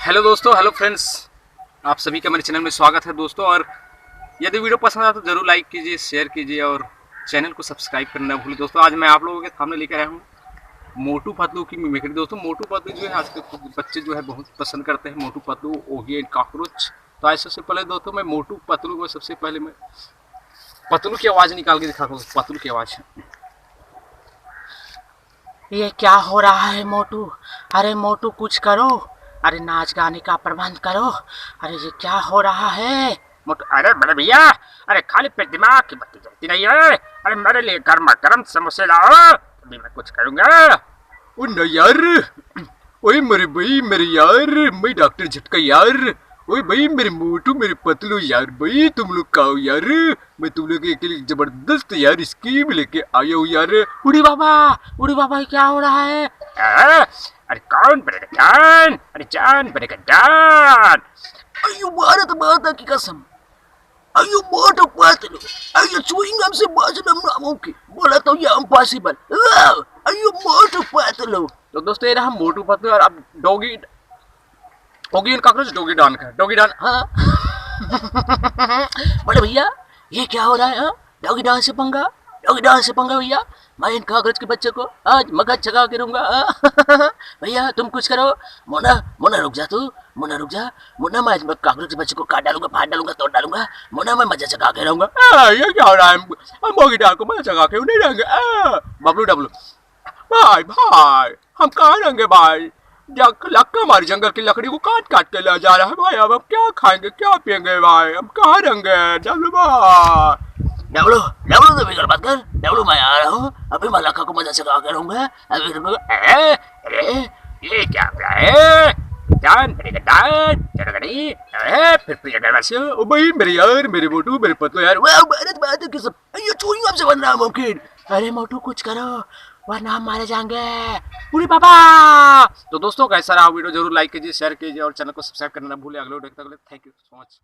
Hello दोस्तों, hello friends, आप सभी का मेरे चैनल में स्वागत है दोस्तों। और यदि वीडियो पसंद आए तो ज़रूर लाइक कीजिए, शेयर कीजिए और चैनल को सब्सक्राइब करना भूलिए। दोस्तों आज मैं आप लोगों के सामने लेकर आया हूँ मोटू पतलू की मिमिक्री। दोस्तों मोटू पतलू जो है आज के बच्चे जो है बहुत पसंद करते हैं, मोटू पतलू, ओगी एंड कॉकरोच। तो ऐसे से पहले दोस्तों मैं मोटू पतलू को सबसे पहले मैं पतलू की आवाज़ निकाल के दिखाता हूँ। पतलू की आवाज़। ये क्या हो रहा है मोटू? अरे मोटू कुछ करो, अरे नाच गाने का प्रबंध करो। अरे ये क्या हो रहा है मोटू? अरे बड़े भैया, अरे खाली पेट दिमाग की बत्ती जलती नहीं है। अरे मेरे लिए गर्मा गर्म समोसे लाओ, अभी मैं कुछ करूंगा। ओ न यार, ओए मेरे भाई, मेरे यार, मैं डॉक्टर झटका यार। ओए भाई मेरे मोटू, मेरे पतलू यार, भाई तुम लोग खाओ यार। मैं तुम लोग के लिए जबरदस्त यार स्कीम लेके आया हूँ यार। उड़ी बाबा ये क्या हो रहा है? अरे कौन बनेगा जान? अरे जान बनेगा जान। अयो भारत माता की कसम, अयो मोटू पतलू, अयो च्युइंगम से बचना नामुमकिन, बोला तो ये इम्पॉसिबल। अयो मोटू पतलू। तो दोस्तों ये रहा मोटू पतलू। और अब doggy Oggy and cockroach, doggy don का डॉगी डॉन। हाँ बड़े भैया ये क्या हो रहा है? डॉगी डांस से पंगा, डॉगी डांस से पंगा भैया। मैं इन कागज के बच्चे को आज मगज चगा के दूंगा। भैया तुम कुछ करो। मोना मोना रुक जा, तू मोना रुक जा। मोना मैं आज कागज के बच्चे को काट डालूंगा, फाड़ डालूंगा, तोड़ डालूंगा। मोना मैं मजा चगा के रहूंगा। ये क्या हो रहा है? हम ओगी डॉन को मैं जगा के नहीं रहेंगे। बबलू डबलू भाई, भाई हम कहाँ रहेंगे भाई? लक्का हमारी जंगल की लकड़ी को काट काट के ले जा रहा है भाई। अब हम क्या खाएंगे, क्या पियेंगे भाई? हम कहाँ रहेंगे डबलू भाई? डबलू डबलू तो बिगड़ मत कर। डबलू मैं आ रहा हूँ, अभी मैं लक्का को मजा चगा के रहूंगा। अभी अरे ये क्या हो रहा है? जान बनेगा जान, चलो गड़ी। फिर प्रिय नरसिंह। ओ भाई मेरे यार, मेरे मोटू, मेरे पतलू यार। वाह भारत माता की कसम, ये च्युइंगम से बनना मुमकिन। अरे मोटू कुछ करो वरना हम मारे जाएंगे। उड़ी बाबा। तो दोस्तों कैसा रहा वीडियो, जरूर लाइक कीजिए, शेयर कीजिए और चैनल को सब्सक्राइब करना ना भूलिए। अगले वीडियो तक थैंक यू सो मच।